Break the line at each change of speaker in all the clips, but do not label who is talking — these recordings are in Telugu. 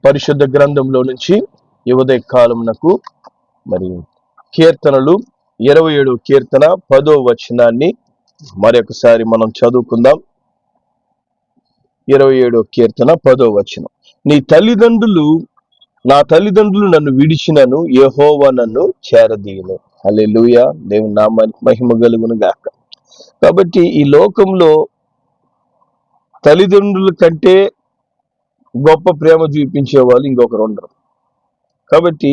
పరిశుద్ధ గ్రంథంలో నుంచి ఈ ఉదయ కాలమునకు మరి కీర్తనలు 27వ కీర్తన 10వ వచనాన్ని మరొకసారి మనం చదువుకుందాం. 27వ కీర్తన 10వ వచనం. నా తల్లిదండ్రులు నన్ను విడిచినను యెహోవా నన్ను చేరదీయును. హల్లెలూయా. దేవుని నామానికి మహిమ కలుగును గాక. కాబట్టి ఈ లోకంలో తల్లిదండ్రుల కంటే గొప్ప ప్రేమ చూపించే వాళ్ళు ఇంకొకరు ఉండరు. కాబట్టి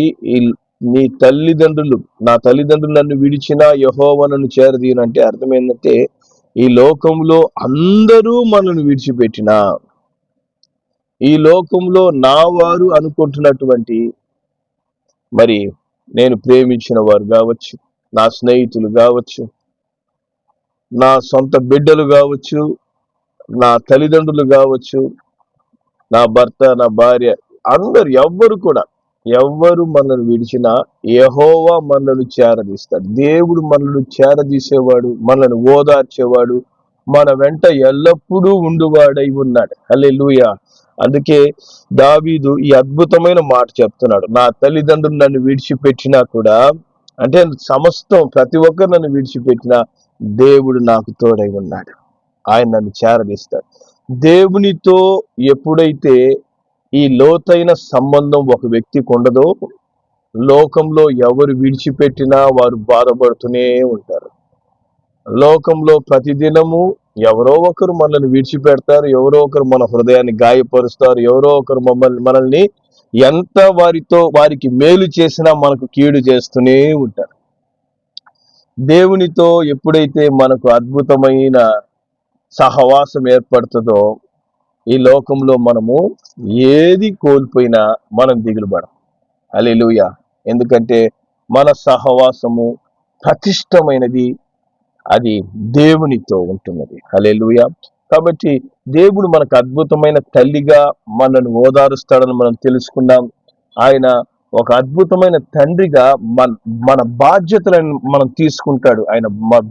నా తల్లిదండ్రులు నన్ను విడిచినా యెహోవా నన్ను చేరదీయును అంటే అర్థం ఏంటంటే, ఈ లోకంలో అందరూ మనల్ని విడిచిపెట్టినా, ఈ లోకంలో నా వారు అనుకుంటున్నటువంటి మరి నేను ప్రేమించిన వారు కావచ్చు, నా స్నేహితులు కావచ్చు, నా సొంత బిడ్డలు కావచ్చు, నా తల్లిదండ్రులు కావచ్చు, నా భర్త, నా భార్య, అందరు ఎవ్వరు మనల్ని విడిచినా యెహోవా మనల్ని చేరదీస్తాడు. దేవుడు మనల్ని చేరదీసేవాడు, మనల్ని ఓదార్చేవాడు, మన వెంట ఎల్లప్పుడూ ఉండువాడై ఉన్నాడు. హల్లెలూయా. అందుకే దావీదు ఈ అద్భుతమైన మాట చెప్తున్నాడు. నా తల్లిదండ్రులు నన్ను విడిచిపెట్టినా కూడా, అంటే సమస్తం ప్రతి ఒక్కరు నన్ను విడిచిపెట్టినా దేవుడు నాకు తోడై ఉన్నాడు, ఆయన నన్ను చేరదీస్తాడు. దేవునితో ఎప్పుడైతే ఈ లోతైన సంబంధం ఒక వ్యక్తికి ఉండదో, లోకంలో ఎవరు విడిచిపెట్టినా వారు బాధపడుతూనే ఉంటారు. లోకంలో ప్రతిదినము ఎవరో ఒకరు మనల్ని విడిచిపెడతారు, ఎవరో ఒకరు మన హృదయాన్ని గాయపరుస్తారు, ఎవరో ఒకరు మనల్ని ఎంత వారికి మేలు చేసినా మనకు కీడు చేస్తూనే ఉంటారు. దేవునితో ఎప్పుడైతే మనకు అద్భుతమైన సహవాసం ఏర్పడుతుందో, ఈ లోకంలో మనము ఏది కోల్పోయినా మనం దిగులు పడం. హల్లెలూయా. ఎందుకంటే మన సహవాసము ప్రతిష్టమైనది, అది దేవునితో ఉంటున్నది. హల్లెలూయా. కాబట్టి దేవుడు మనకు అద్భుతమైన తల్లిగా మనల్ని ఓదారుస్తాడని మనం తెలుసుకున్నాం. ఆయన ఒక అద్భుతమైన తండ్రిగా మన బాధ్యతలను మనం తీసుకుంటాడు. ఆయన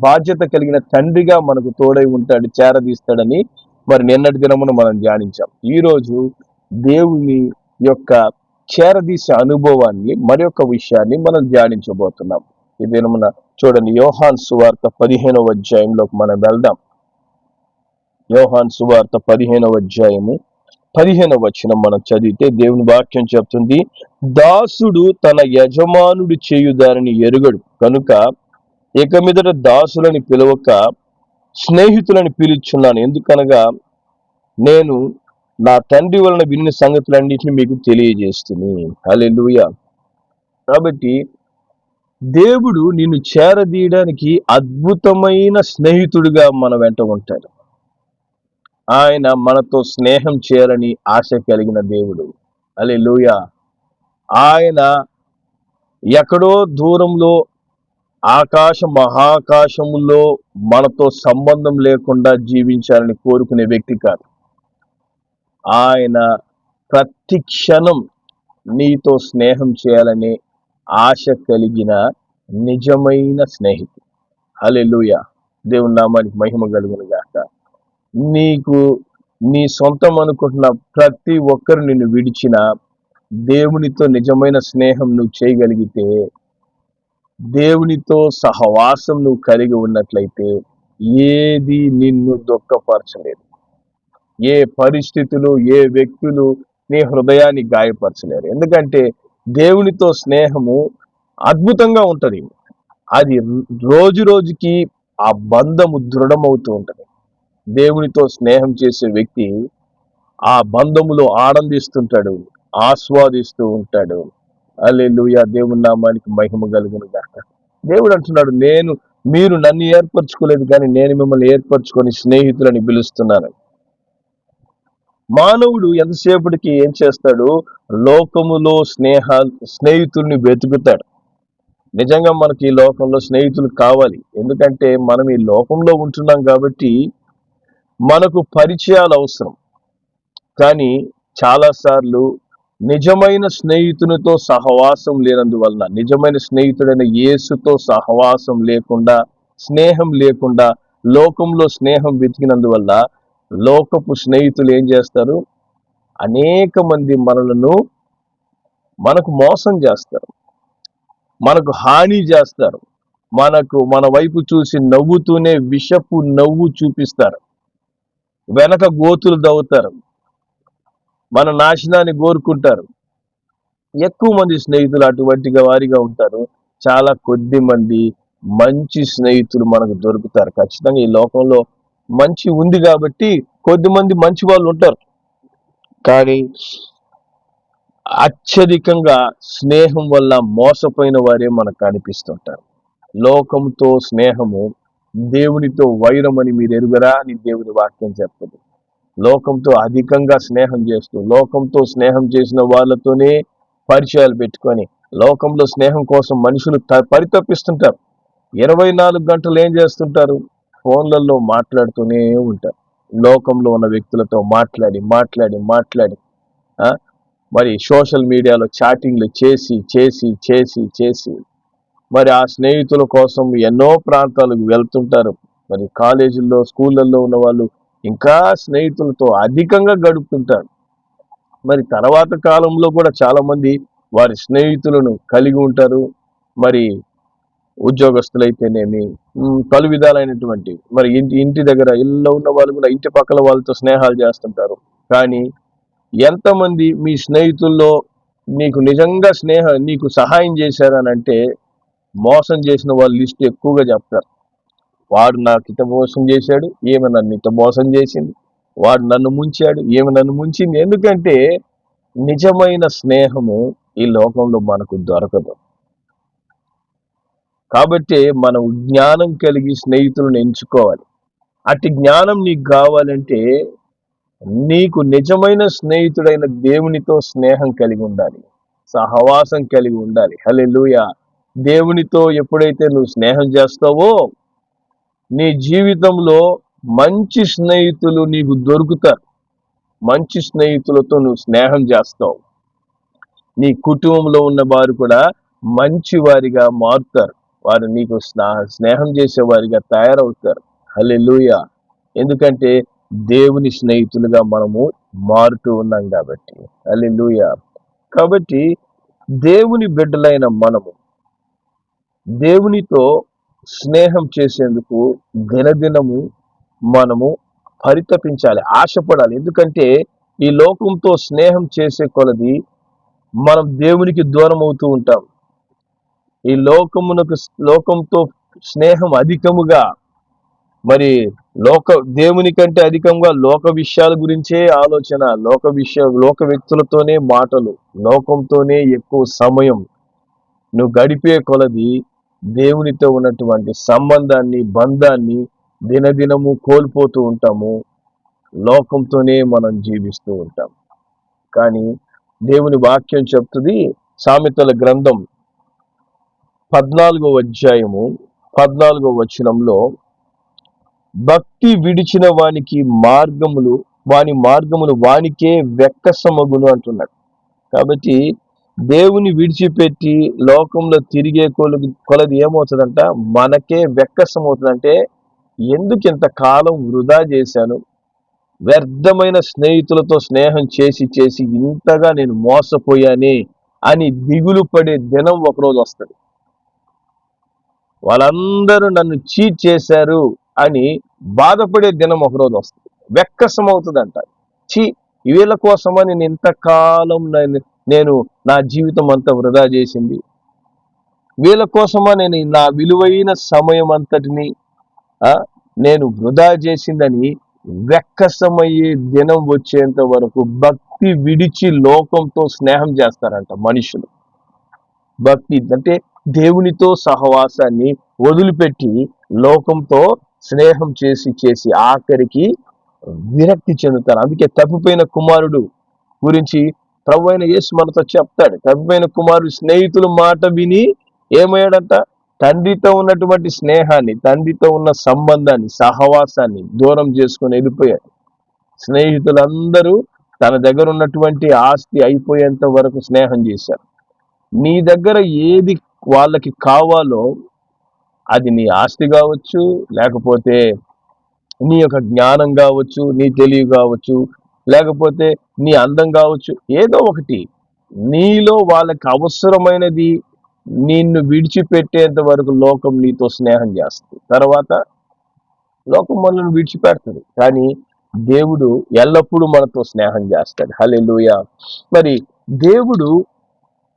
బాధ్యత కలిగిన తండ్రిగా మనకు తోడై ఉంటాడు, చేరదీస్తాడని మరి నిన్నటి దినమున మనం ధ్యానించాం. ఈరోజు దేవుని యొక్క చేరదీసే అనుభవాన్ని, మరి యొక్క విషయాన్ని మనం ధ్యానించబోతున్నాం. ఈ దినమున చూడండి, యోహాను సువార్త 15వ అధ్యాయంలోకి మనం వెళ్దాం. యోహాను సువార్త 15వ అధ్యాయము 15వ వచనం మనం చదివితే దేవుని వాక్యం చెప్తుంది, దాసుడు తన యజమానుడు చేయు దానిని ఎరుగడు కనుక ఇక మీదట దాసులని పిలవక స్నేహితులని పిలుచున్నాను. ఎందుకనగా నేను నా తండ్రి వలన విన్న సంగతులన్నింటినీ మీకు తెలియజేస్తుంది. హల్లెలూయా. కాబట్టి దేవుడు నిన్ను చేరదీయడానికి అద్భుతమైన స్నేహితుడిగా మన వెంట ఉంటాడు. ఆయన మనతో స్నేహం చేయాలని ఆశ కలిగిన దేవుడు. హల్లెలూయా. ఆయన ఎక్కడో దూరంలో మహాకాశములో మనతో సంబంధం లేకుండా జీవించాలని కోరుకునే వ్యక్తి కాదు. ఆయన ప్రతి క్షణం నీతో స్నేహం చేయాలని ఆశ కలిగిన నిజమైన స్నేహితుడు. హల్లెలూయా. దేవుని నామానికి మహిమ కలుగును గాక. నీకు నీ సొంతం అనుకుంటున్న ప్రతి ఒక్కరు నిన్ను విడిచిన దేవునితో నిజమైన స్నేహం నువ్వు చేయగలిగితే, దేవునితో సహవాసం నువ్వు కలిగి ఉన్నట్లయితే ఏది నిన్ను దుఃఖపరచలేదు. ఏ పరిస్థితులు, ఏ వ్యక్తులు నీ హృదయాన్ని గాయపరచలేరు. ఎందుకంటే దేవునితో స్నేహము అద్భుతంగా ఉంటది. అది రోజు రోజుకి ఆ బంధము దృఢమవుతూ ఉంటది. దేవునితో స్నేహం చేసే వ్యక్తి ఆ బంధములో ఆనందిస్తుంటాడు, ఆస్వాదిస్తూ ఉంటాడు. హల్లెలూయా. దేవుని నామానికి మహిమ కలుగును గాక. దేవుడు అంటున్నాడు, మీరు నన్ను ఏర్పరచుకోలేదు, కానీ నేను మిమ్మల్ని ఏర్పరచుకొని స్నేహితులని పిలుస్తున్నాను. మానవుడు ఎంతసేపటికి ఏం చేస్తాడు? లోకములో స్నేహితుల్ని వెతుకుతాడు. నిజంగా మనకి ఈ లోకంలో స్నేహితులు కావాలి. ఎందుకంటే మనం ఈ లోకంలో ఉంటున్నాం కాబట్టి మనకు పరిచయాలు అవసరం. కానీ చాలాసార్లు నిజమైన స్నేహితునితో సహవాసం లేనందువలన, నిజమైన స్నేహితుడైన యేసుతో సహవాసం లేకుండా, స్నేహం లేకుండా లోకంలో స్నేహం వెతికినందువల్ల లోకపు స్నేహితులు ఏం చేస్తారు? అనేక మంది మనకు మోసం చేస్తారు, మనకు హాని చేస్తారు, మన వైపు చూసి నవ్వుతూనే విషపు నవ్వు చూపిస్తారు, వెనక గోతులు దవ్వుతారు, మన నాశనాన్ని కోరుకుంటారు. ఎక్కువ మంది స్నేహితులు అటువంటి వారిగా ఉంటారు. చాలా కొద్ది మంది మంచి స్నేహితులు మనకు దొరుకుతారు. ఖచ్చితంగా ఈ లోకంలో మంచి ఉంది కాబట్టి కొద్ది మంది మంచి వాళ్ళు ఉంటారు. కానీ అత్యధికంగా స్నేహం వల్ల మోసపోయిన వారే మనకు కనిపిస్తుంటారు. లోకంతో స్నేహము దేవునితో వైరం అని మీరు ఎరుగరా అని దేవుని వాక్యం చెప్తుంది. లోకంతో అధికంగా స్నేహం చేస్తూ, లోకంతో స్నేహం చేసిన వాళ్ళతోనే పరిచయాలు పెట్టుకొని, లోకంలో స్నేహం కోసం మనుషులు పరితపిస్తుంటారు. 24 గంటలు ఏం చేస్తుంటారు? ఫోన్లలో మాట్లాడుతూనే ఉంటారు. లోకంలో ఉన్న వ్యక్తులతో మాట్లాడి మాట్లాడి మాట్లాడి మరి సోషల్ మీడియాలో చాటింగ్లు చేసి చేసి చేసి చేసి మరి ఆ స్నేహితుల కోసం ఎన్నో ప్రాంతాలకు వెళ్తుంటారు. మరి కాలేజీల్లో, స్కూళ్ళల్లో ఉన్న వాళ్ళు ఇంకా స్నేహితులతో అధికంగా గడుపుతుంటారు. మరి తర్వాత కాలంలో కూడా చాలా మంది వారి స్నేహితులను కలిగి ఉంటారు. మరి ఉద్యోగస్తులైతేనేమి, పలు విధాలైనటువంటి మరి ఇంటి దగ్గర ఇళ్ళలో ఉన్న వాళ్ళు కూడా ఇంటి పక్కల వాళ్ళతో స్నేహాలు చేస్తుంటారు. కానీ ఎంతమంది మీ స్నేహితుల్లో నీకు నిజంగా నీకు సహాయం చేశారని అంటే మోసం చేసిన వాళ్ళ లిస్ట్ ఎక్కువగా చెప్తారు. వాడు నాకు ఇత మోసం చేశాడు, ఈమె నన్ను ఇత మోసం చేసింది, వాడు నన్ను ముంచాడు, ఈమె నన్ను ముంచింది. ఎందుకంటే నిజమైన స్నేహము ఈ లోకంలో మనకు దొరకదు. కాబట్టి మనం జ్ఞానం కలిగి స్నేహితులను ఎంచుకోవాలి. అట్టి జ్ఞానం నీకు కావాలంటే నీకు నిజమైన స్నేహితుడైన దేవునితో స్నేహం కలిగి ఉండాలి, సహవాసం కలిగి ఉండాలి. హల్లెలూయా. దేవునితో ఎప్పుడైతే నువ్వు స్నేహం చేస్తావో నీ జీవితంలో మంచి స్నేహితులు నీకు దొరుకుతారు. మంచి స్నేహితులతో నువ్వు స్నేహం చేస్తావు. నీ కుటుంబంలో ఉన్న వారు కూడా మంచి వారిగా మారుతారు. వారు నీకు స్నేహం చేసేవారిగా తయారవుతారు. హల్లెలూయా. ఎందుకంటే దేవుని స్నేహితులుగా మనము మారుతూ ఉన్నాం కాబట్టి. హల్లెలూయా. కాబట్టి దేవుని బిడ్డలైన మనము దేవునితో స్నేహం చేసేందుకు దినదినము మనము పరితపించాలి, ఆశపడాలి. ఎందుకంటే ఈ లోకంతో స్నేహం చేసే కొలది మనం దేవునికి దూరం అవుతూ ఉంటాం. ఈ లోకంతో స్నేహం అధికముగా మరి దేవుని కంటే అధికంగా లోక విషయాల గురించే ఆలోచన, లోక వ్యక్తులతోనే మాటలు, లోకంతోనే ఎక్కువ సమయం నువ్వు గడిపే కొలది దేవునితో ఉన్నటువంటి సంబంధాన్ని, బంధాన్ని దినదినము కోల్పోతూ ఉంటాము. లోకంతోనే మనం జీవిస్తూ ఉంటాం. కానీ దేవుని వాక్యం చెప్తుంది, సామెతల గ్రంథం 14వ అధ్యాయము 14వ వచనంలో, భక్తి విడిచిన వాని మార్గములు వానికే వెక్కసమగును అంటున్నాడు. కాబట్టి దేవుని విడిచిపెట్టి లోకంలో తిరిగే కొలది ఏమవుతుందంట? మనకే వెక్కసం అవుతుందంటే, ఎందుకు ఇంతకాలం వృధా చేశాను, వ్యర్థమైన స్నేహితులతో స్నేహం చేసి చేసి ఇంతగా నేను మోసపోయానే అని దిగులు పడే దినం ఒకరోజు వస్తుంది. వాళ్ళందరూ నన్ను చీట్ చేశారు అని బాధపడే దినం ఒకరోజు వస్తుంది. వెక్కసం అవుతుందంట. వీళ్ళ కోసమా నేను ఇంతకాలం నేను నా జీవితం అంతా వృధా చేసింది, వీళ్ళ కోసమా నేను నా విలువైన సమయం అంతటిని నేను వృధా చేసిందని వెక్కసమయ్యే దినం వచ్చేంత వరకు భక్తి విడిచి లోకంతో స్నేహం చేస్తారంట మనుషులు. భక్తి అంటే దేవునితో సహవాసాన్ని వదిలిపెట్టి లోకంతో స్నేహం చేసి చేసి ఆఖరికి విరక్తి చెందుతారు. అందుకే తప్పిపోయిన కుమారుడు గురించి ప్రభువైన యేసు మనతో చెప్తాడు. తప్పిపోయిన కుమారుడు స్నేహితుల మాట విని ఏమయ్యాడంట? తండ్రితో ఉన్నటువంటి స్నేహాన్ని, తండ్రితో ఉన్న సంబంధాన్ని, సహవాసాన్ని దూరం చేసుకుని వెళ్ళిపోయాడు. స్నేహితులందరూ తన దగ్గర ఉన్నటువంటి ఆస్తి అయిపోయేంత వరకు స్నేహం చేశారు. నీ దగ్గర ఏది వాళ్ళకి కావాలో, అది నీ ఆస్తి కావచ్చు, లేకపోతే నీ యొక్క జ్ఞానం కావచ్చు, నీ తెలివి కావచ్చు, లేకపోతే నీ అందం కావచ్చు, ఏదో ఒకటి నీలో వాళ్ళకి అవసరమైనది నిన్ను విడిచిపెట్టేంత వరకు లోకం నీతో స్నేహం చేస్తుంది. తర్వాత లోకం మనల్ని విడిచిపెడుతుంది, కానీ దేవుడు ఎల్లప్పుడూ మనతో స్నేహం చేస్తాడు. హల్లెలూయా. మరి దేవుడు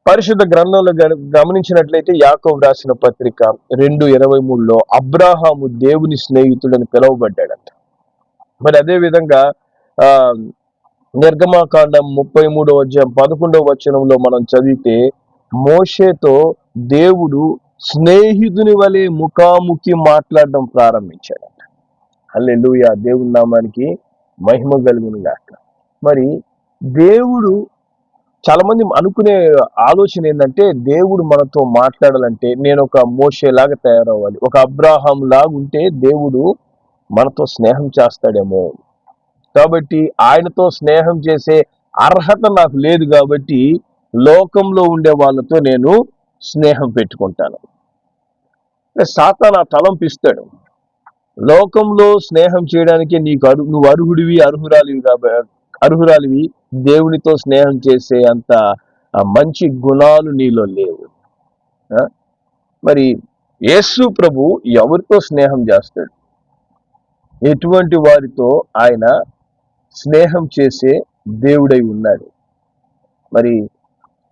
పరిశుద్ధ గ్రంథంలో గమనించినట్లయితే యాకోబు రాసిన పత్రిక 2:23లో అబ్రాహాము దేవుని స్నేహితుడని పిలువబడ్డాడంట. మరి అదే విధంగా ఆ నిర్గమాకాండం 33:11 మనం చదివితే మోషేతో దేవుడు స్నేహితుని వలె ముఖాముఖి మాట్లాడడం ప్రారంభించాడంట. హల్లెలూయా. దేవుని నామానికి మహిమ కలుగును గాక. మరి దేవుడు, చాలా మంది అనుకునే ఆలోచన ఏంటంటే, దేవుడు మనతో మాట్లాడాలంటే నేను ఒక మోషే లాగా తయారవ్వాలి, ఒక అబ్రాహాం లాగా ఉంటే దేవుడు మనతో స్నేహం చేస్తాడేమో, కాబట్టి ఆయనతో స్నేహం చేసే అర్హత నాకు లేదు, కాబట్టి లోకంలో ఉండే వాళ్ళతో నేను స్నేహం పెట్టుకుంటాను. సాతాను ఆ తలంపిస్తాడు. లోకంలో స్నేహం చేయడానికి నువ్వు అర్హురాలివి, దేవునితో స్నేహం చేసే అంత మంచి గుణాలు నీలో లేవు. మరి యేసు ప్రభు ఎవరితో స్నేహం చేస్తాడు? ఎటువంటి వారితో ఆయన స్నేహం చేసే దేవుడై ఉన్నాడు? మరి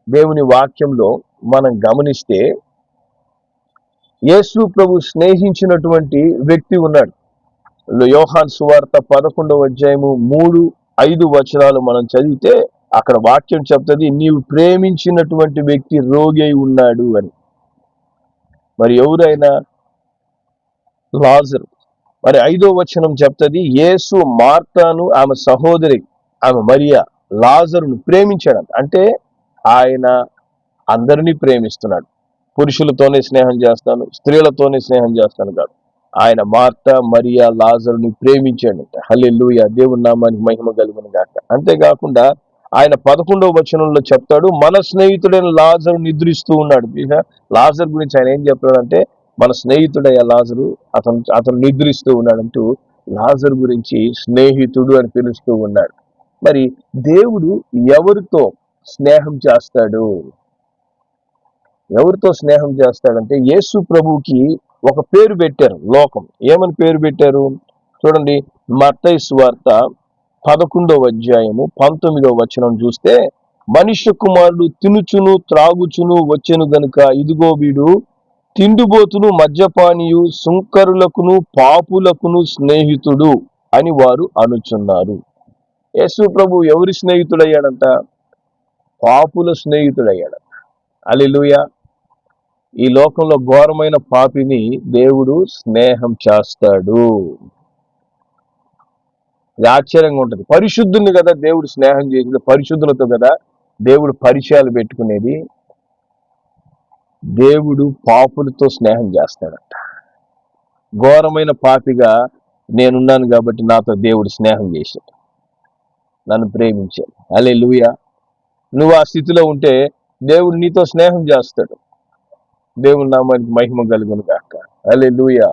దేవుని వాక్యంలో మనం గమనిస్తే యేసు ప్రభు స్నేహించినటువంటి వ్యక్తి ఉన్నాడు. యోహాను సువార్త 11:3-5 మనం చదివితే అక్కడ వాక్యం చెప్తుంది, నీవు ప్రేమించినటువంటి వ్యక్తి రోగి అయి ఉన్నాడు అని. మరి ఎవరైనా? లాజరు. మరి 5వ చెప్తుంది, యేసు మార్తాను ఆమె సహోదరి ఆమె మరియా లాజరును ప్రేమించాడు. అంటే ఆయన అందరినీ ప్రేమిస్తున్నాడు. పురుషులతోనే స్నేహం చేస్తాను, స్త్రీలతోనే స్నేహం చేస్తాను కాదు, ఆయన మార్తా మరియా లాజరుని ప్రేమించాడంట. హల్లెలూయా. దేవుని నామానికి మహిమ కలుగును గాక. అంతేకాకుండా ఆయన 11వ చెప్తాడు, మన స్నేహితుడైన లాజరు నిద్రిస్తూ ఉన్నాడు. లాజర్ గురించి ఆయన ఏం చెప్తాడంటే, మన స్నేహితుడయ్యా లాజరు, అతను నిద్రిస్తూ ఉన్నాడంటూ లాజరు గురించి స్నేహితుడు అని పిలుస్తూ ఉన్నాడు. మరి దేవుడు ఎవరితో స్నేహం చేస్తాడు? ఎవరితో స్నేహం చేస్తాడంటే, యేసు ప్రభువుకి ఒక పేరు పెట్టారు లోకం. ఏమని పేరు పెట్టారు చూడండి. మత్తయి సువార్త 11:19 చూస్తే, మనుష్య కుమారుడు తినుచును త్రాగుచును వచ్చెను గనుక ఇదిగో వీడు తిండిబోతును మద్యపానీయు సుంకరులకును పాపులకును స్నేహితుడు అని వారు అనుచున్నారు. యేసు ప్రభు ఎవరి స్నేహితుడయ్యాడంట? పాపుల స్నేహితుడయ్యాడంట. హల్లెలూయా. ఈ లోకంలో ఘోరమైన పాపిని దేవుడు స్నేహం చేస్తాడు. ఇది ఆశ్చర్యంగా ఉంటుంది. పరిశుద్ధుని కదా దేవుడు స్నేహం చేసేది, పరిశుద్ధులతో కదా దేవుడు పరిచయాలు పెట్టుకునేది. దేవుడు పాపులతో స్నేహం చేస్తాడంట. ఘోరమైన పాపిగా నేనున్నాను కాబట్టి నాతో దేవుడు స్నేహం చేశాడు, నన్ను ప్రేమించాడు. హల్లెలూయా. నువ్వు ఆ స్థితిలో ఉంటే దేవుడు నీతో స్నేహం చేస్తాడు. దేవుని నామానికి మహిమ కలుగును గాక. హల్లెలూయా.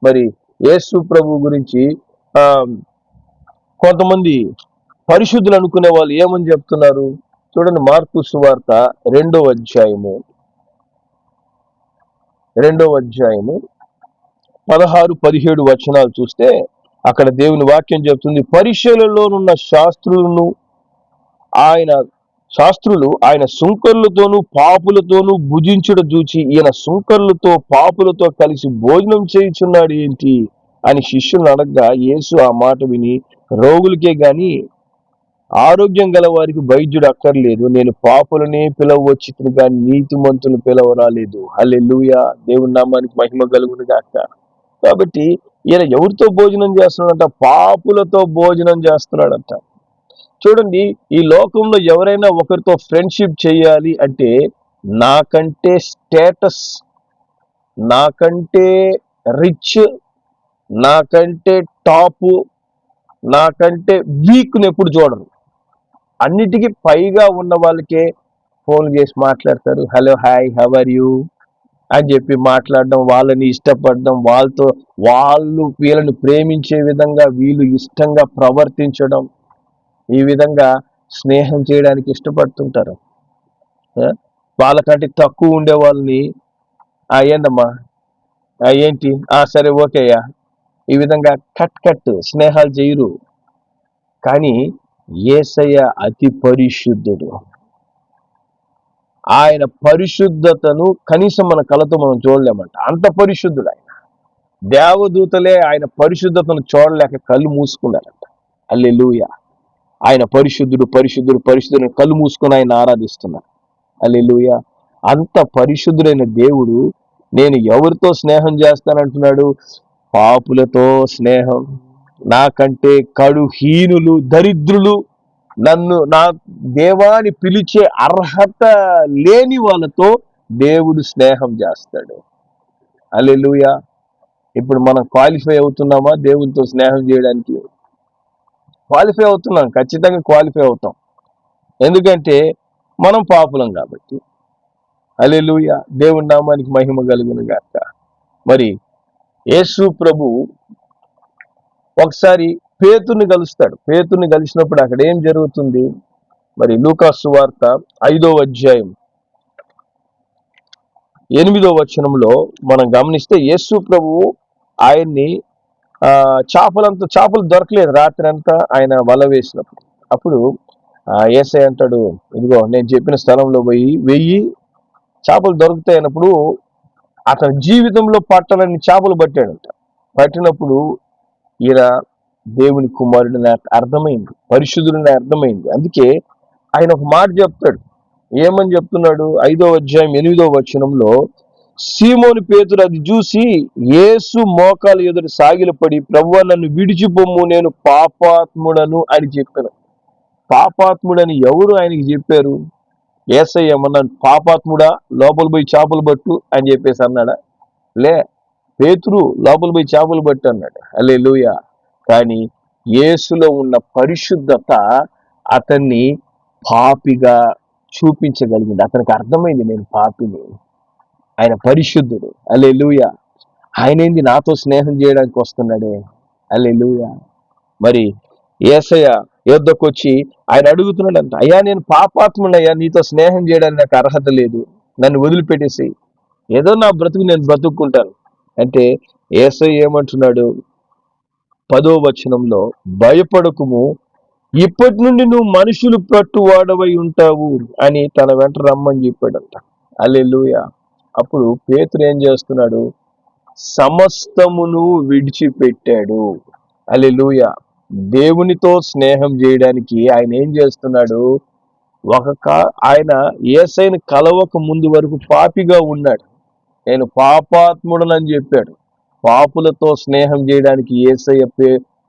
మరి యేసు ప్రభు గురించి కొంతమంది పరిశుద్ధులు అనుకునే వాళ్ళు ఏమని చెప్తున్నారు చూడండి. మార్కు సువార్త 2:16-17 చూస్తే అక్కడ దేవుని వాక్యం చెప్తుంది, పరిచయలలోనున్న శాస్త్రులు ఆయన సుంకరులతోనూ పాపులతోనూ భుజించుట చూచి, ఈయన సుంకరులతో పాపులతో కలిసి భోజనం చేయుచున్నాడు ఏంటి అని శిష్యులను అడగగా, యేసు ఆ మాట విని, రోగులకే గాని ఆరోగ్యం గల వారికి వైద్యుడు అక్కర్లేదు, నేను పాపులనే పిలవచ్చితిని కానీ నీతిమంతులు పిలవరాలేదు. హల్లెలూయా. దేవుని నామానికి మహిమ కలుగును గాక. కాబట్టి ఈయన ఎవరితో భోజనం చేస్తున్నాడంట? పాపులతో భోజనం చేస్తున్నాడంట. చూడండి, ఈ లోకంలో ఎవరైనా ఒకరితో ఫ్రెండ్షిప్ చేయాలి అంటే నాకంటే స్టేటస్, నాకంటే రిచ్, నాకంటే టాపు, నాకంటే వీక్ని ఎప్పుడు చూడరు. అన్నిటికీ పైగా ఉన్న వాళ్ళకే ఫోన్ చేసి మాట్లాడతారు. Hello, hi, how are you అని చెప్పి మాట్లాడడం, వాళ్ళని ఇష్టపడడం, వాళ్ళు వీళ్ళని ప్రేమించే విధంగా వీళ్ళు ఇష్టంగా ప్రవర్తించడం. ఈ విధంగా స్నేహం చేయడానికి ఇష్టపడుతుంటారు. వాళ్ళకంటే తక్కువ ఉండే వాళ్ళని ఏందమ్మా, ఏంటి, సరే ఓకేయా, ఈ విధంగా కట్ స్నేహాలు చేయరు. కానీ యేసయ్య అతి పరిశుద్ధుడు. ఆయన పరిశుద్ధతను కనీసం మన కళ్ళతో మనం చూడలేమంట, అంత పరిశుద్ధుడు ఆయన. దేవదూతలే ఆయన పరిశుద్ధతను చూడలేక కళ్ళు మూసుకున్నారంట. హల్లెలూయా. ఆయన పరిశుద్ధుడు పరిశుద్ధుడు పరిశుద్ధుడు కళ్ళు మూసుకుని ఆయన ఆరాధిస్తున్నారు. హల్లెలూయా. అంత పరిశుద్ధుడైన దేవుడు నేను ఎవరితో స్నేహం చేస్తానంటున్నాడు? పాపులతో స్నేహం. నాకంటే కడుహీనులు, దరిద్రులు, నన్ను నా దేవాన్ని పిలిచే అర్హత లేని వాళ్ళతో దేవుడు స్నేహం చేస్తాడు. హల్లెలూయా. ఇప్పుడు మనం క్వాలిఫై అవుతున్నామా దేవునితో స్నేహం చేయడానికి? క్వాలిఫై అవుతున్నాం, ఖచ్చితంగా క్వాలిఫై అవుతాం. ఎందుకంటే మనం పాపులం కాబట్టి. హల్లెలూయా. దేవుని నామానికి మహిమ కలుగును గాక. మరి యేసు ప్రభు ఒకసారి పేతురుని కలుస్తాడు. పేతురుని కలిసినప్పుడు అక్కడ ఏం జరుగుతుంది? మరి లూకా సువార్త 5వ అధ్యాయం 8వ వచనంలో మనం గమనిస్తే యేసు ప్రభు ఆయన్ని చేపలు దొరకలేదు రాత్రి అంతా ఆయన వల వేసినప్పుడు. అప్పుడు యేసయ్య అంటాడు, ఇదిగో నేను చెప్పిన స్థలంలో పోయి 1000 చేపలు దొరుకుతాయి అన్నప్పుడు అతని జీవితంలో పట్టణాన్ని చేపలు పట్టాడంట. పట్టినప్పుడు ఈయన దేవుని కుమారుడు నాకు అర్థమైంది, పరిశుద్ధుడు నాకు అర్థమైంది. అందుకే ఆయన ఒక మాట చెప్తాడు. ఏమని చెప్తున్నాడు? 5వ అధ్యాయం 8వ వచనంలో, సీమోను పేతురు అది చూసి యేసు మోకాలు ఎదురు సాగిలపడి, ప్రభువా నన్ను విడిచిపొమ్ము, నేను పాపాత్ముడను అని చెప్పాను. పాపాత్ముడని ఎవరు ఆయనకి చెప్పారు? యేసయ్య ఏమన్నా పాపాత్ముడా లోపల పోయి చేపలు పట్టు అని చెప్పేసి అన్నాడా? లే, పేతురు లోపల పోయి చేపలు పట్టు అన్నాడు. హల్లెలూయా. కానీ యేసులో ఉన్న పరిశుద్ధత అతన్ని పాపిగా చూపించగలిగింది. అతనికి అర్థమైంది, నేను పాపిని, ఆయన పరిశుద్ధుడు. హల్లెలూయా. ఆయన ఏంది నాతో స్నేహం చేయడానికి వస్తున్నాడే. హల్లెలూయా. మరి యేసయ్య యొద్దకు వచ్చి ఆయన అడుగుతున్నాడంట, అయ్యా నేను పాపాత్మునయ్యా, నీతో స్నేహం చేయడానికి నాకు అర్హత లేదు, నన్ను వదిలిపెట్టేసి ఏదో నా బ్రతుకు నేను బ్రతుక్కుంటాను అంటే యేసయ్య ఏమంటున్నాడు? 10వ వచనంలో, భయపడకుము, ఇప్పటి నుండి నువ్వు మనుషులు పట్టువాడవై ఉంటావు అని తన వెంట రమ్మని చెప్పాడంట. హల్లెలూయా. అప్పుడు పేతురు ఏం చేస్తున్నాడు? సమస్తమును విడిచిపెట్టాడు. హల్లెలూయా. దేవునితో స్నేహం చేయడానికి ఆయన ఏం చేస్తున్నాడు? ఆయన యేసయ్యను కలవక ముందు వరకు పాపిగా ఉన్నాడు. నేను పాపాత్ముడనని చెప్పాడు. పాపులతో స్నేహం చేయడానికి యేసయ్య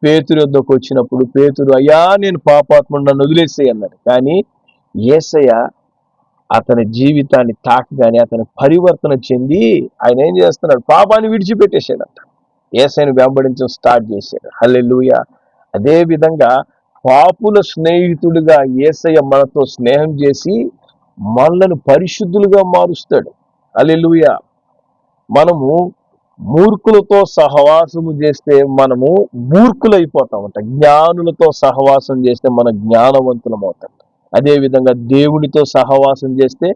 పేతురు వద్దకు వచ్చినప్పుడు పేతురు, అయ్యా నేను పాపాత్ముడు, నన్ను వదిలేసేయి అన్నాడు. కానీ యేసయ్య అతని జీవితాన్ని తాకగానే అతని పరివర్తన చెంది ఆయన ఏం చేస్తున్నాడు? పాపాన్ని విడిచిపెట్టేశాడంట. యేసయ్యను వెంబడించడం స్టార్ట్ చేశాడు. హల్లెలూయా. అదే విధంగా పాపుల స్నేహితుడిగా యేసయ్య మనతో స్నేహం చేసి మనలను పరిశుద్ధులుగా మారుస్తాడు. హల్లెలూయా. మనము మూర్ఖులతో సహవాసము చేస్తే మనము మూర్ఖులైపోతామంట. జ్ఞానులతో సహవాసం చేస్తే మనం జ్ఞానవంతులం అవుతాం. అదే విధంగా దేవునితో సహవాసం చేస్తే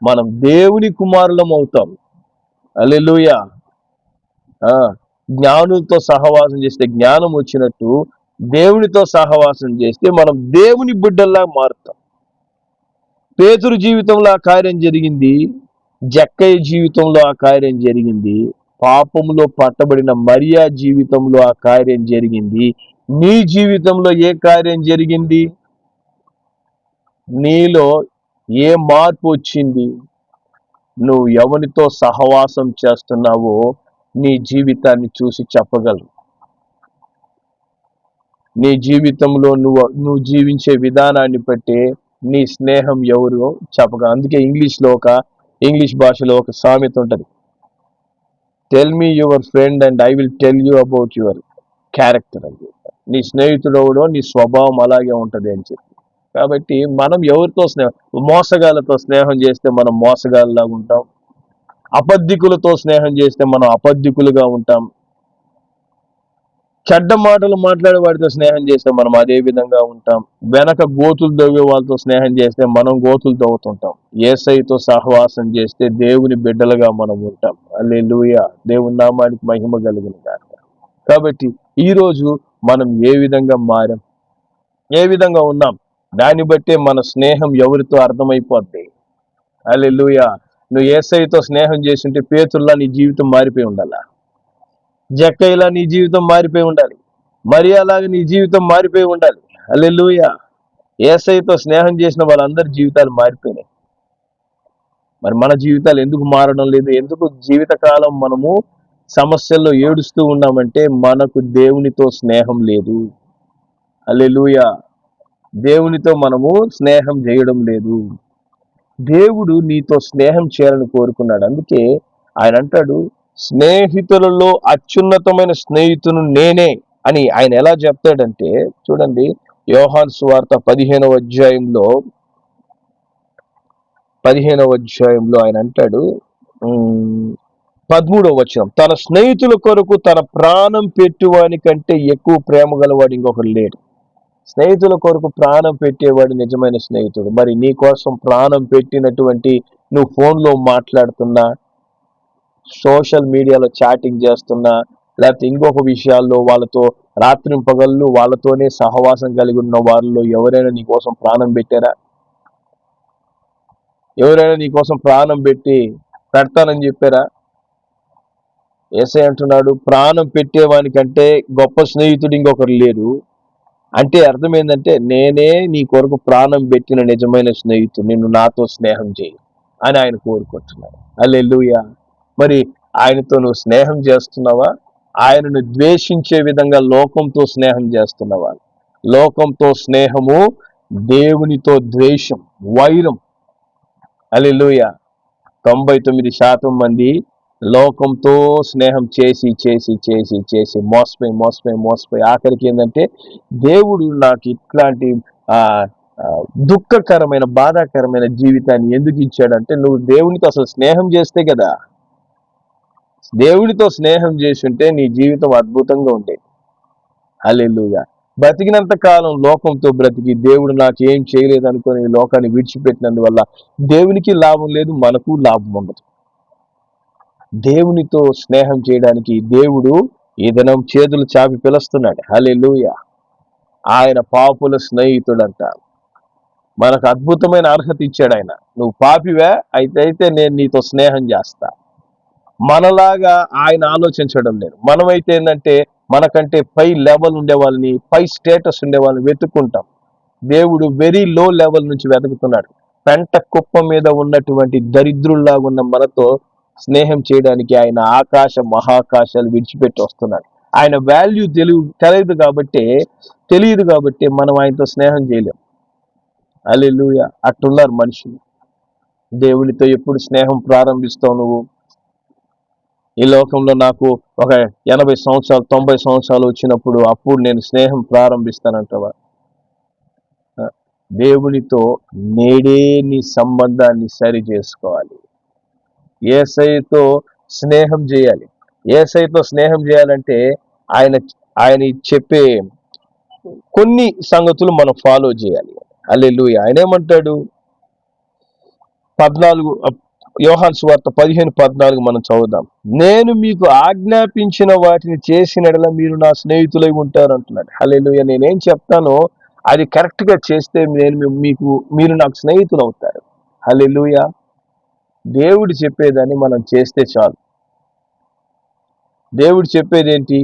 మనం దేవుని కుమారులం అవుతాం. హల్లెలూయా. జ్ఞానులతో సహవాసం చేస్తే జ్ఞానం వచ్చినట్టు, దేవునితో సహవాసం చేస్తే మనం దేవుని బిడ్డల్లా మారుతాం. పేతురు జీవితంలో ఆ కార్యం జరిగింది, జక్కయ్య జీవితంలో ఆ కార్యం జరిగింది, పాపములో పట్టబడిన మరియా జీవితంలో ఆ కార్యం జరిగింది. నీ జీవితంలో ఏ కార్యం జరిగింది? నీలో ఏ మార్పు వచ్చింది? నువ్వు ఎవరితో సహవాసం చేస్తున్నావో నీ జీవితాన్ని చూసి చెప్పగలరు. నీ జీవితంలో నువ్వు జీవించే విధానాన్ని బట్టి నీ స్నేహం ఎవరో చెప్పగలరు. అందుకే ఇంగ్లీష్ భాషలో ఒక సామెత ఉంటుంది, tell me your friend and I will tell you about your character అని చెప్పి. నీ స్నేహితుడు ఎవడో నీ స్వభావం అలాగే ఉంటుంది అని చెప్పి. కాబట్టి మనం ఎవరితో మోసగాళ్ళతో స్నేహం చేస్తే మనం మోసగాళ్ళలాగా ఉంటాం. అబద్ధికులతో స్నేహం చేస్తే మనం అబద్ధికులుగా ఉంటాం. చెడ్డ మాటలు మాట్లాడే వాడితో స్నేహం చేస్తే మనం అదే విధంగా ఉంటాం. వెనక గోతులు తవ్వే వాళ్ళతో స్నేహం చేస్తే మనం గోతులు తవ్వుతుంటాం. యేసయ్యతో సహవాసం చేస్తే దేవుని బిడ్డలుగా మనం ఉంటాం. హల్లెలూయా. దేవుని నామానికి మహిమ కలుగును గాక. కాబట్టి ఈ రోజు మనం ఏ విధంగా మారాం, ఏ విధంగా ఉన్నాం, దాన్ని బట్టే మన స్నేహం ఎవరితో అర్థమైపోద్ది. హల్లెలూయా. నువ్వు యేసయ్యతో స్నేహం చేస్తుంటే పేతురులా నీ జీవితం మారిపోయి ఉండాలా, జక్కయ్యలా నీ జీవితం మారిపోయి ఉండాలి, మరియాలాగా నీ జీవితం మారిపోయి ఉండాలి. హల్లెలూయా. యేసయ్యతో స్నేహం చేసిన వాళ్ళందరి జీవితాలు మారిపోయినాయి. మరి మన జీవితాలు ఎందుకు మారడం లేదు? ఎందుకు జీవితకాలం మనము సమస్యల్లో ఏడుస్తూ ఉన్నామంటే మనకు దేవునితో స్నేహం లేదు. హల్లెలూయా. దేవునితో మనము స్నేహం చేయడం లేదు. దేవుడు నీతో స్నేహం చేయాలని కోరుకున్నాడు. అందుకే ఆయన అంటాడు, స్నేహితులలో అత్యున్నతమైన స్నేహితును నేనే అని ఆయన ఎలా చెప్తాడంటే, చూడండి, యోహాను సువార్త 15వ అధ్యాయంలో ఆయన అంటాడు, 13వ వచనం, తన స్నేహితుల కొరకు తన ప్రాణం పెట్టువాని కంటే ఎక్కువ ప్రేమ గలవాడు ఇంకొకరు లేడు. స్నేహితుల కొరకు ప్రాణం పెట్టేవాడు నిజమైన స్నేహితుడు. మరి నీ కోసం ప్రాణం పెట్టినటువంటి నువ్వు ఫోన్లో మాట్లాడుతున్నా, సోషల్ మీడియాలో చాటింగ్ చేస్తున్నా, లేకపోతే ఇంకొక విషయాల్లో వాళ్ళతో రాత్రి పగళ్ళు వాళ్ళతోనే సహవాసం కలిగి ఉన్న వారిలో ఎవరైనా నీ కోసం ప్రాణం పెట్టారా? ఎవరైనా నీ కోసం ప్రాణం పెడతానని చెప్పారా? యేసయ్య అంటున్నాడు, ప్రాణం పెట్టేవానికంటే గొప్ప స్నేహితుడు ఇంకొకరు లేరు. అంటే అర్థం ఏంటంటే, నేనే నీ కొరకు ప్రాణం పెట్టిన నిజమైన స్నేహితుడు, నిన్ను నాతో స్నేహం చేయి అని ఆయన కోరుకుంటున్నాడు. హల్లెలూయా. మరి ఆయనతో నువ్వు స్నేహం చేస్తున్నావా? ఆయనను ద్వేషించే విధంగా లోకంతో స్నేహం చేస్తున్నావా? లోకంతో స్నేహము దేవునితో ద్వేషం, వైరం. హల్లెలూయా. 99% మంది లోకంతో స్నేహం చేసి చేసి చేసి చేసి మోసపోయి ఆఖరికి ఏంటంటే, దేవుడు నాకు ఇట్లాంటి దుఃఖకరమైన బాధాకరమైన జీవితాన్ని ఎందుకు ఇచ్చాడంటే, నువ్వు దేవునితో అసలు స్నేహం చేస్తే కదా. దేవునితో స్నేహం చేసి ఉంటే నీ జీవితం అద్భుతంగా ఉండేది. హల్లెలూయా. బ్రతికినంత కాలం లోకంతో బ్రతికి దేవుడు నాకు ఏం చేయలేదు అనుకుని లోకాన్ని విడిచిపెట్టినందువల్ల దేవునికి లాభం లేదు, మనకు లాభం ఉండదు. దేవునితో స్నేహం చేయడానికి దేవుడు ఈ దినం చేతులు చాపి పిలుస్తున్నాడు. హల్లెలూయా. ఆయన పాపుల స్నేహితుడంట. మనకు అద్భుతమైన అర్హత ఇచ్చాడు ఆయన. నువ్వు పాపివే అయితే నేను నీతో స్నేహం చేస్తా. మనలాగా ఆయన ఆలోచించడం లేదు. మనమైతే ఏంటంటే, మనకంటే పై లెవెల్ ఉండే వాళ్ళని, పై స్టేటస్ ఉండే వాళ్ళని వెతుక్కుంటాం. దేవుడు వెరీ లో లెవెల్ నుంచి వెతుకుతున్నాడు. పెంట కుప్ప మీద ఉన్నటువంటి దరిద్రుల్లాగా ఉన్న మనతో స్నేహం చేయడానికి ఆయన ఆకాశ మహాకాశాలు విడిచిపెట్టి వస్తున్నాడు. ఆయన వాల్యూ తెలియదు కాబట్టి మనం ఆయనతో స్నేహం చేయలేం. హల్లెలూయా. అట్టున్నారు మనుషులు. దేవునితో ఎప్పుడు స్నేహం ప్రారంభిస్తావు నువ్వు? ఈ లోకంలో నాకు ఒక 80 సంవత్సరాలు 90 సంవత్సరాలు వచ్చినప్పుడు అప్పుడు నేను స్నేహం ప్రారంభిస్తానంటావా? దేవునితో నేడే నీ సంబంధాన్ని సరి చేసుకోవాలి. యేసయ్యతో స్నేహం చేయాలి. యేసయ్యతో స్నేహం చేయాలంటే ఆయన చెప్పే కొన్ని సంగతులు మనం ఫాలో చేయాలి. హల్లెలూయా. ఆయన ఏమంటాడు? 14 యోహాను సువార్త 15:14 మనం చదువుదాం. నేను మీకు ఆజ్ఞాపించిన వాటిని చేసినట్లా మీరు నా స్నేహితులై ఉంటారు అంటున్నాడు. హల్లెలూయా. నేనేం చెప్తానో అది కరెక్ట్ గా చేస్తే మీరు నాకు స్నేహితులు అవుతారు. హల్లెలూయా. దేవుడు చెప్పేదాన్ని మనం చేస్తే చాలు. దేవుడు చెప్పేది ఏంటి?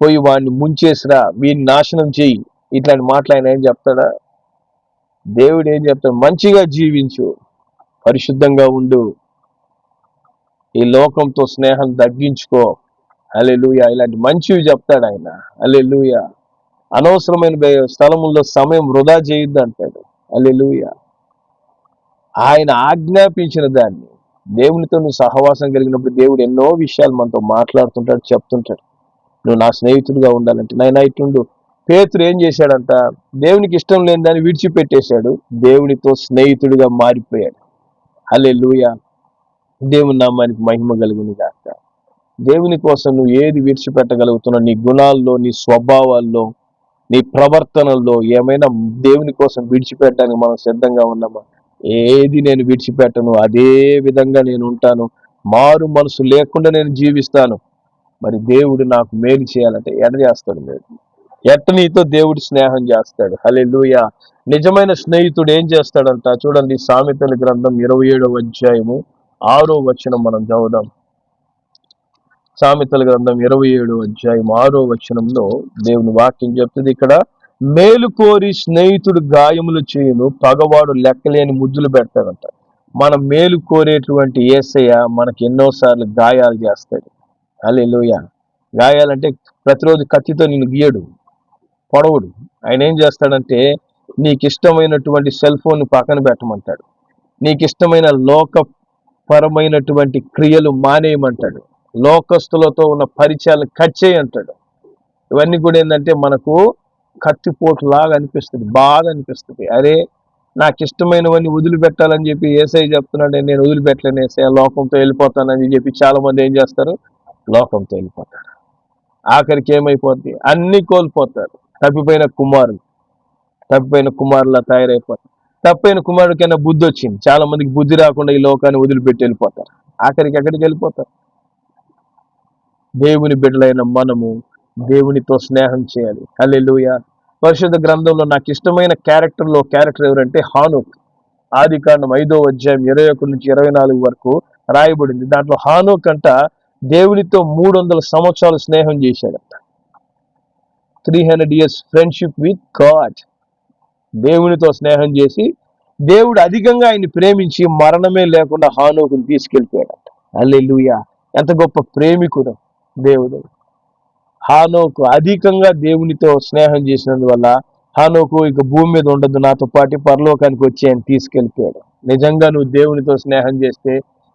పోయి వాడిని ముంచేసిరా, వీడిని నాశనం చెయ్యి, ఇట్లాంటి మాటలు ఆయన ఏం చెప్తాడా? దేవుడు ఏం చెప్తాడు? మంచిగా జీవించు, పరిశుద్ధంగా ఉండు, ఈ లోకంతో స్నేహం తగ్గించుకో. హల్లెలూయా. ఇలాంటి మంచివి చెప్తాడు ఆయన. హల్లెలూయా. అనవసరమైన స్థలముల్లో సమయం వృధా చేయొద్దు అంటాడు. హల్లెలూయా. ఆయన ఆజ్ఞాపించిన దాన్ని, దేవునితో నువ్వు సహవాసం కలిగినప్పుడు దేవుడు ఎన్నో విషయాలు మనతో మాట్లాడుతుంటాడు, చెప్తుంటాడు. నువ్వు నా స్నేహితుడిగా ఉండాలంటే నైనా ఇట్లుండు. పేతురు ఏం చేశాడంట? దేవునికి ఇష్టం లేని దాన్ని విడిచిపెట్టేశాడు, దేవునితో స్నేహితుడిగా మారిపోయాడు. హల్లెలూయా. దేవుని నామానికి మహిమ కలుగును గాక. దేవుని కోసం నువ్వు ఏది విడిచిపెట్టగలుగుతున్నావు? నీ గుణాల్లో, నీ స్వభావాల్లో, నీ ప్రవర్తనల్లో ఏమైనా దేవుని కోసం విడిచిపెట్టడానికి మనం సిద్ధంగా ఉన్నామా? ఏది నేను విడిచిపెట్టను, అదే విధంగా నేను ఉంటాను, మారు మనసు లేకుండా నేను జీవిస్తాను. మరి దేవుడు నాకు మేలు చేయాలంటే ఎడ చేస్తాడు? మేలు ఎట్ట నీతో దేవుడు స్నేహం చేస్తాడు? హల్లెలూయా. నిజమైన స్నేహితుడు ఏం చేస్తాడంట? చూడండి, సామెతల గ్రంథం 27వ అధ్యాయము 6వ వచనం మనం చదువుదాం. సామెతల గ్రంథం 27వ అధ్యాయం 6వ వచనంలో దేవుని వాక్యం చెప్తుంది. ఇక్కడ మేలు కోరి స్నేహితుడు గాయములు చేయును, పగవాడు లెక్కలేని ముద్దులు పెడతాడంట. మనం మేలు కోరేటువంటి యేసయ్య మనకి ఎన్నోసార్లు గాయాలు చేస్తాడు. హల్లెలూయా. గాయాలంటే ప్రతిరోజు కత్తితో నిన్ను గీయడు, పొడవుడు. ఆయన ఏం చేస్తాడంటే నీకు ఇష్టమైనటువంటి సెల్ ఫోన్ పక్కన పెట్టమంటాడు, నీకు ఇష్టమైన లోకపరమైనటువంటి క్రియలు మానేయమంటాడు, లోకస్తులతో ఉన్న పరిచయాలు కట్ చేయంటాడు. ఇవన్నీ కూడా ఏంటంటే మనకు కత్తిపోటు లాగా అనిపిస్తుంది, బాధ అనిపిస్తుంది. అరే, నాకు ఇష్టమైనవన్నీ వదిలిపెట్టాలని చెప్పి ఏసై చెప్తున్నాడు, నేను వదిలిపెట్టలేను ఏసై, లోకంతో వెళ్ళిపోతానని చెప్పి చాలా మంది ఏం చేస్తారు? లోకంతో వెళ్ళిపోతారు. ఆఖరికి ఏమైపోద్ది? అన్ని కోల్పోతారు. తప్పిపోయిన కుమారులా తయారైపోతారు. తప్పైన కుమారుడికైనా బుద్ధి వచ్చింది, చాలా మందికి బుద్ధి రాకుండా ఈ లోకాన్ని వదిలిపెట్టి వెళ్ళిపోతారు. ఆఖరికి ఎక్కడికి వెళ్ళిపోతారు? దేవుని బిడ్డలైన మనము దేవునితో స్నేహం చేయాలి. హల్లెలూయా. పరిశుద్ధ గ్రంథంలో నాకు ఇష్టమైన క్యారెక్టర్ ఎవరంటే హానోక్. ఆదికాండం 5వ అధ్యాయం 21 నుంచి 24 వరకు రాయబడింది. దాంట్లో హానోక్ అంట దేవునితో 300 సంవత్సరాలు స్నేహం చేశాడంట. 300 years ఫ్రెండ్షిప్ విత్ గాడ్. దేవునితో స్నేహం చేసి దేవుడు అధికంగా ఆయన్ని ప్రేమించి మరణమే లేకుండా హానోకుని తీసుకెళ్ళిపోయాడంట. హల్లెలూయా. ఎంత గొప్ప ప్రేమికుడు దేవుడు. హానోకు అధికంగా దేవునితో స్నేహం చేసినందువల్ల హానోకు ఇక భూమి మీద ఉండదు, నాతో పాటు పరలోకానికి వచ్చి ఆయన తీసుకెళ్ళిపోయాడు. నిజంగా నువ్వు దేవునితో స్నేహం చేస్తే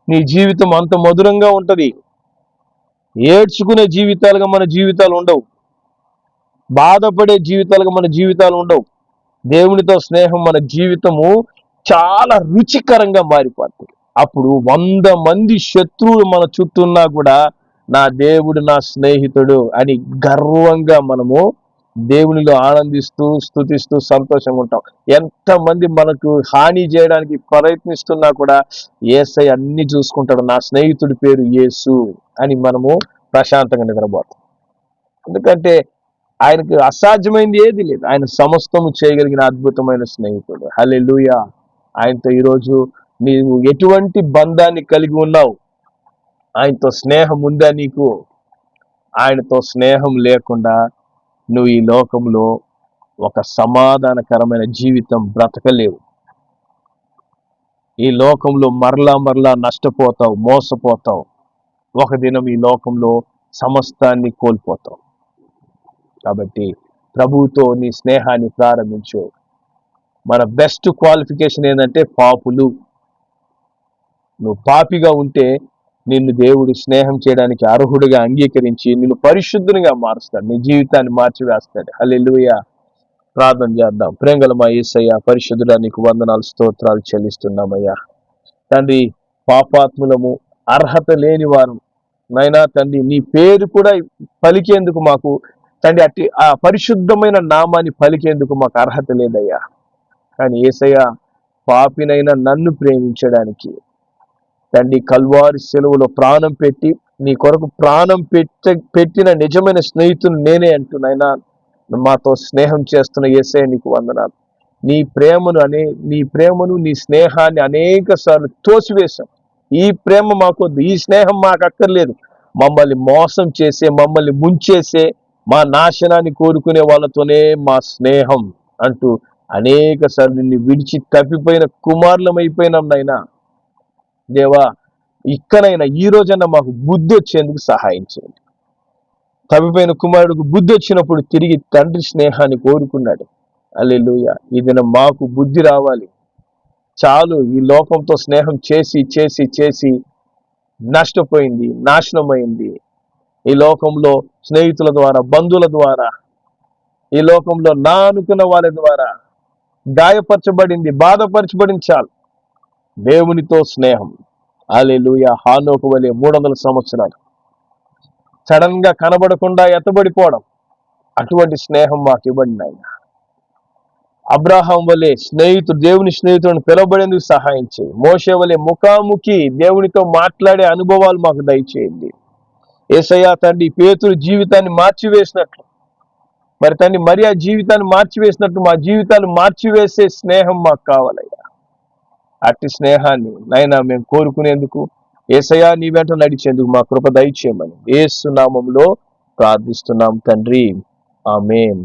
నీ జీవితం అంత మధురంగా ఉంటది. ఏడ్చుకునే జీవితాలుగా మన జీవితాలు ఉండవు, బాధపడే జీవితాలుగా మన జీవితాలు ఉండవు. దేవునితో స్నేహం మన జీవితము చాలా రుచికరంగా మారిపోతుంది. అప్పుడు 100 మంది శత్రువులు మన చుట్టూ ఉన్నా కూడా నా దేవుడు నా స్నేహితుడు అని గర్వంగా మనము దేవునిలో ఆనందిస్తూ స్తుతిస్తూ సంతోషంగా ఉంటాం. ఎంతమంది మనకు హాని చేయడానికి ప్రయత్నిస్తున్నా కూడా యేసయ్య అన్ని చూసుకుంటాడు, నా స్నేహితుడి పేరు యేసు అని మనము ప్రశాంతంగా నిద్రపోతాం. ఎందుకంటే ఆయనకు అసాధ్యమైంది ఏది లేదు, ఆయన సమస్తము చేయగలిగిన అద్భుతమైన స్నేహితుడు. హల్లెలూయా. ఆయనతో ఈరోజు నీవు ఎటువంటి బంధాన్ని కలిగి ఉన్నావు? ఆయనతో స్నేహం ఉందా నీకు? ఆయనతో స్నేహం లేకుండా నువ్వు ఈ లోకంలో ఒక సమాధానకరమైన జీవితం బ్రతకలేవు. ఈ లోకంలో మరలా నష్టపోతావు, మోసపోతావు. ఒక దినం ఈ లోకంలో సమస్తాన్ని కోల్పోతావు. కాబట్టి ప్రభువుతో నీ స్నేహాన్ని ప్రారంభించు. మన బెస్ట్ క్వాలిఫికేషన్ ఏంటంటే పాపులు. నువ్వు పాపిగా ఉంటే నిన్ను దేవుడు స్నేహం చేయడానికి అర్హుడిగా అంగీకరించి నిన్ను పరిశుద్ధునిగా మారుస్తాడు, నీ జీవితాన్ని మార్చివేస్తాడు. హల్లెలూయా. ప్రార్థన చేద్దాం. ప్రేమగల మా యేసయ్య, పరిశుద్ధుడా, నీకు వందనాలు స్తోత్రాలు చెల్లిస్తున్నామయ్యా. తండ్రి, పాపాత్ములము, అర్హత లేని వారు నైనా తండ్రి, నీ పేరు కూడా పలికేందుకు మాకు తండ్రి అట్టి ఆ పరిశుద్ధమైన నామాన్ని పలికేందుకు మాకు అర్హత లేదయ్యా. కానీ యేసయ్య, పాపినైనా నన్ను ప్రేమించడానికి తండ్రి కల్వారి సెలవులో ప్రాణం పెట్టి నీ కొరకు ప్రాణం పెట్టిన నిజమైన స్నేహితులు నేనే అంటున్నాయినా మాతో స్నేహం చేస్తున్న యేసయ్య నీకు వందనాలు. నీ ప్రేమను నీ స్నేహాన్ని అనేక సార్లు తోసివేశాం. ఈ ప్రేమ మాకొద్దు, ఈ స్నేహం మాకు అక్కర్లేదు. మమ్మల్ని మోసం చేసే, మమ్మల్ని ముంచేసే, మా నాశనాన్ని కోరుకునే వాళ్ళతోనే మా స్నేహం అంటూ అనేక సార్లు నిన్ను విడిచి తప్పిపోయిన కుమారులమైపోయినాం నాయనా. దేవా, ఇక్కడైనా ఈ రోజైనా మాకు బుద్ధి వచ్చేందుకు సహాయం చేయండి. తప్పిపోయిన కుమారుడికి బుద్ధి వచ్చినప్పుడు తిరిగి తండ్రి స్నేహాన్ని కోరుకున్నాడు. హల్లెలూయా. ఈ దినం మాకు బుద్ధి రావాలి. చాలు, ఈ లోకంతో స్నేహం చేసి చేసి చేసి నష్టపోయింది, నాశనమైంది. ఈ లోకంలో స్నేహితుల ద్వారా, బంధువుల ద్వారా, ఈ లోకంలో నా అనుకున్న వాళ్ళ ద్వారా గాయపరచబడింది, బాధపరచబడింది. చాలు దేవునితో స్నేహం. హల్లెలూయా. హానోకు వలె 300 సంవత్సరాలు సడన్ గా కనబడకుండా ఎత్తబడిపోవడం, అటువంటి స్నేహం మాకు ఇవ్వండి నాయన. అబ్రాహాం వలె దేవుని స్నేహితులను పిలవబడేందుకు సహాయం చేయి. మోషే వలె ముఖాముఖి దేవునితో మాట్లాడే అనుభవాలు మాకు దయచేయండి. యేసయ్యా తండ్రి, పేతురు జీవితాన్ని మార్చివేసినట్లు, మరి తండ్రి మరియా జీవితాన్ని మార్చివేసినట్టు మా జీవితాలు మార్చివేసే స్నేహం మాకు కావాలయ్యా. అట్టి స్నేహాన్ని నాయనా మేము కోరుకునేందుకు, యేసయ్యా నీ వెంట నడిచేందుకు మా కృప దయచేయమని యేసు నామములో ప్రార్థిస్తున్నాం తండ్రి. ఆమేన్.